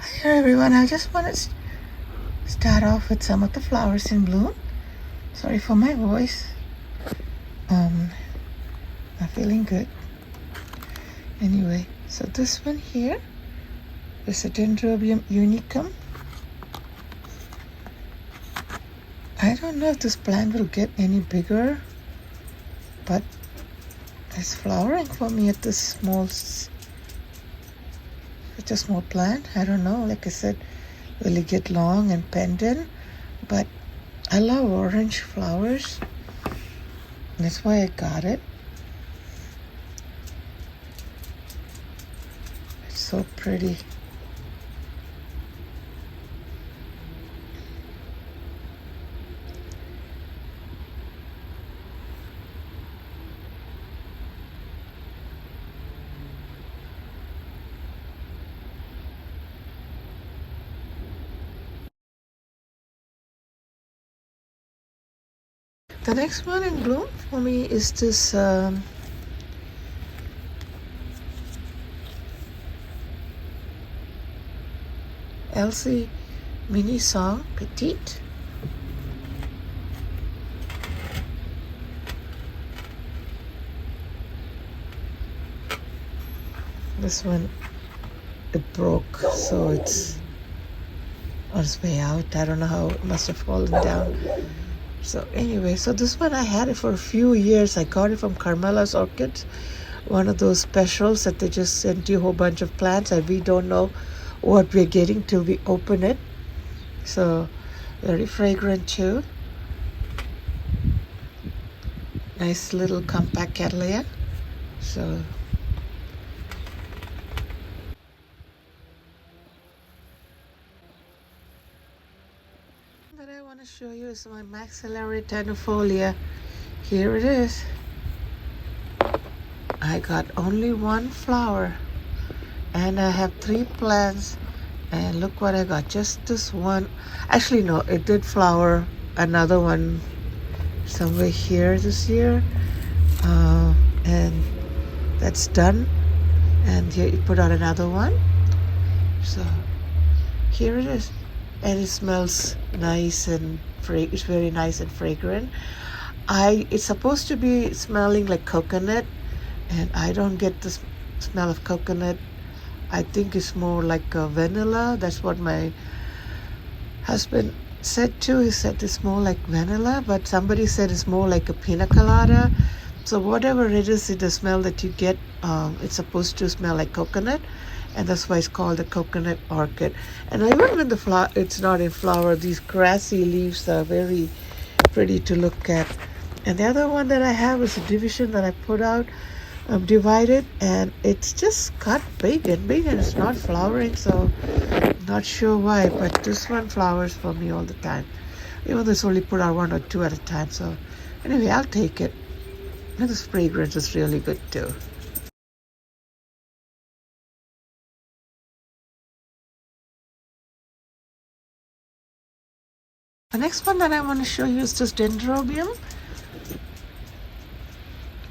Hi everyone, I just want to start off with some of the flowers in bloom. Sorry for my voice. Not feeling good. Anyway, so this one here is a Dendrobium unicum. I don't know if this plant will get any bigger, but it's flowering for me at this small plant. I don't know, like I said, will it get long and pendant? But I love orange flowers. That's why I got it. It's so pretty. The next one in bloom for me is this Minisong Petite. This one, it broke, so it's on its way out. I don't know how it must have fallen down. So anyway, so this one I had it for a few years. I got it from Carmela's Orchids, one of those specials that they just sent you a whole bunch of plants and we don't know what we're getting till we open it. So very fragrant too. Nice little compact cattleya. So that I want to show you is my maxillary tennifolia. Here it is. I got only one flower and I have 3 plants, and look what I got, just this one. Actually no, it did flower another one somewhere here this year, and that's done, and here you put out another one. So here it is, and it smells nice and it's very nice and fragrant. It's supposed to be smelling like coconut, and I don't get the smell of coconut. I think it's more like vanilla. That's what my husband said too. He said it's more like vanilla, but somebody said it's more like a pina colada. So whatever it is, the smell that you get, it's supposed to smell like coconut, and that's why it's called a coconut orchid. And even when it's not in flower, these grassy leaves are very pretty to look at. And the other one that I have is a division that I put out, divided, and it's just got big and it's not flowering, so not sure why, but this one flowers for me all the time, even though it's only put out 1 or 2 at a time. So anyway, I'll take it, and this fragrance is really good too. The next one that I want to show you is this Dendrobium.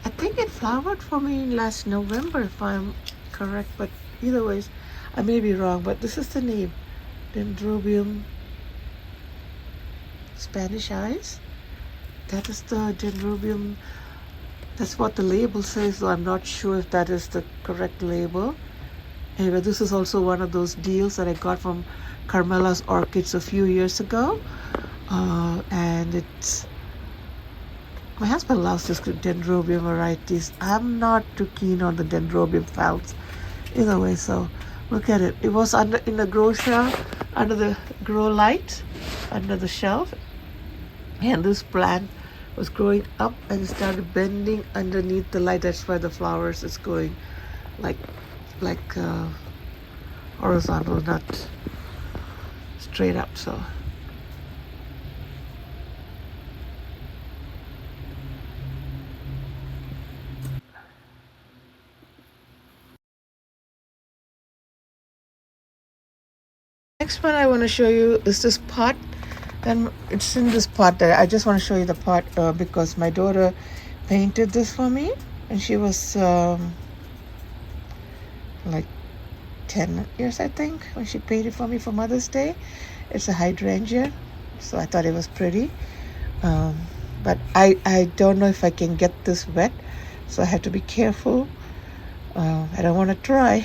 I think it flowered for me last November, if I'm correct, but either ways, I may be wrong, but this is the name, Dendrobium Spanish Eyes. That is the Dendrobium, that's what the label says, though I'm not sure if that is the correct label. Anyway, this is also one of those deals that I got from Carmela's Orchids a few years ago, and it's, my husband loves this Dendrobium varieties. I'm not too keen on the Dendrobium falds either way. So look at it. It was in the grow shop, under the grow light, under the shelf, and this plant was growing up and started bending underneath the light. That's why the flowers is going like horizontal, not straight up. So next one I want to show you is this pot, and it's in this pot that I just want to show you the pot because my daughter painted this for me, and she was like 10 years, I think, when she paid it for me for Mother's Day. It's a hydrangea, so I thought it was pretty. But I don't know if I can get this wet, so I have to be careful. I don't want to try.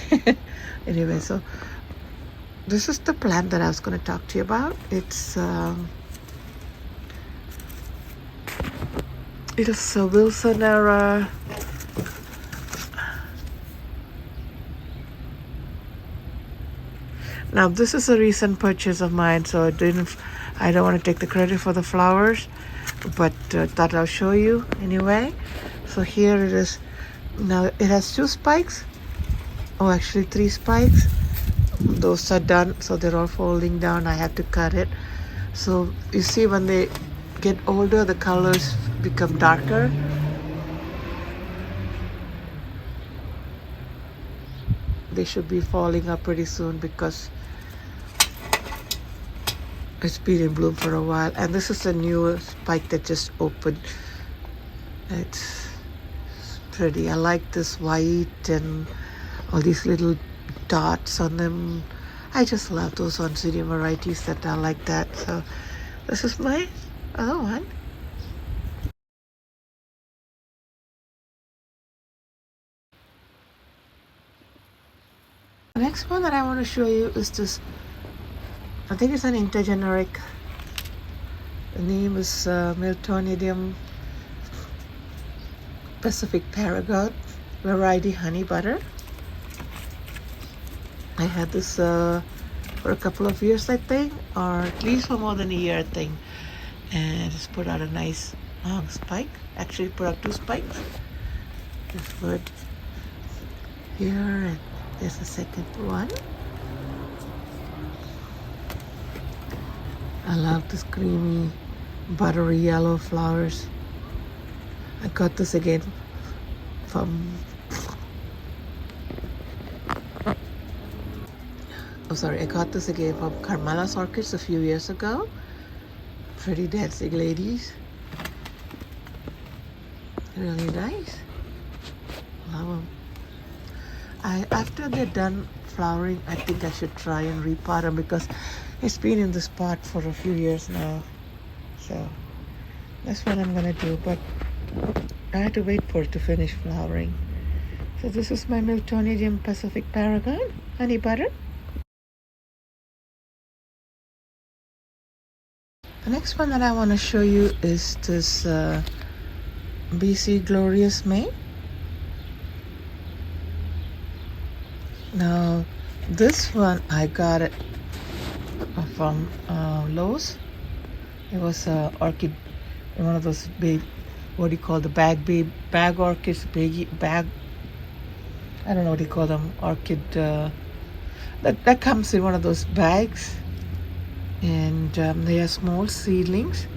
Anyway, so this is the plant that I was going to talk to you about. It is a Wilson Era. Now this is a recent purchase of mine, so I don't want to take the credit for the flowers, but thought I'll show you anyway. So here it is. Now it has 2 spikes. Oh, actually 3 spikes. Those are done, so they're all folding down. I had to cut it. So you see, when they get older, the colors become darker. They should be falling up pretty soon because it's been in bloom for a while. And this is a new spike that just opened. It's pretty. I like this white and all these little dots on them. I just love those Oncidium varieties that are like that. So this is my other one. The next one that I want to show you is this. I think it's an intergeneric. The name is Miltonea Pacific Paragon variety honey butter. I had this for a couple of years, I think, or at least for more than a year, I think. And it's put out a nice long spike. Actually, put out 2 spikes. This wood here, and there's the second one. I love this creamy, buttery yellow flowers. I got this again from I got this again from Carmela's Orchids a few years ago. Pretty dancing ladies. Really nice. Love them. After they're done flowering, I think I should try and repot them because it's been in this pot for a few years now. So that's what I'm gonna do, but I had to wait for it to finish flowering. So this is my Miltonea Pacific Paragon honey butter. The next one that I want to show you is this BC Glorious Maine. Now this one I got it from Lowe's. It was orchid, one of those big, what do you call the bag orchids, bag. I don't know what you call them, orchid. That comes in one of those bags, and they are small seedlings.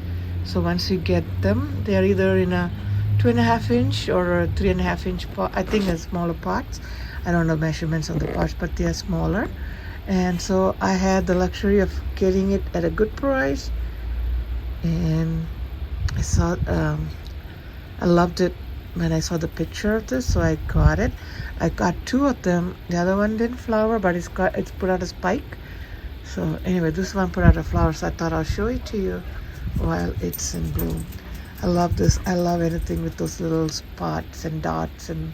So once you get them, they are either in a 2.5 inch or a 3.5 inch pot. I think they're smaller pots. I don't know measurements on the pots, but they are smaller. And so I had the luxury of getting it at a good price, and I saw I loved it when I saw the picture of this, so I got it. I got 2 of them. The other one didn't flower, but it's put out a spike. So anyway, this one put out a flower, so I thought I'll show it to you while it's in bloom. I love this. I love anything with those little spots and dots and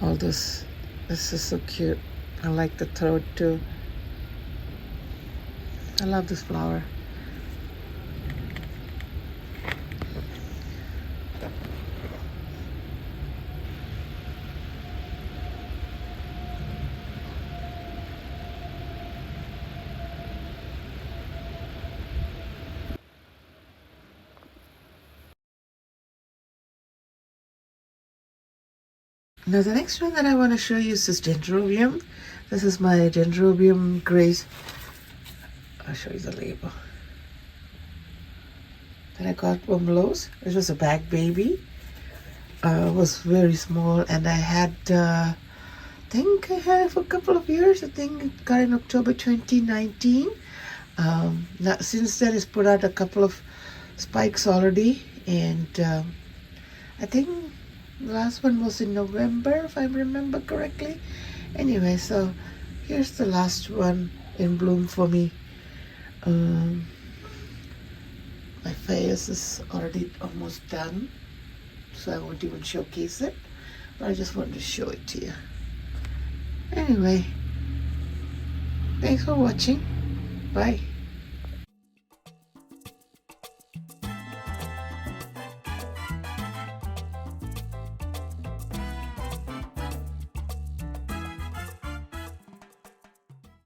all this. This is so cute. I like the throat too. I love this flower. Now the next one that I want to show you is this Dendrobium. This is my Dendrobium Grace. I'll show you the label that I got from Lowe's. It was a bag baby. It was very small, and I had, I think I had it for a couple of years. I think it got in October 2019. Now, since then, it's put out a couple of spikes already, and I think the last one was in November, if I remember correctly. Anyway, so here's the last one in bloom for me. My face is already almost done, so I won't even showcase it, but I just wanted to show it to you. Anyway, thanks for watching. Bye.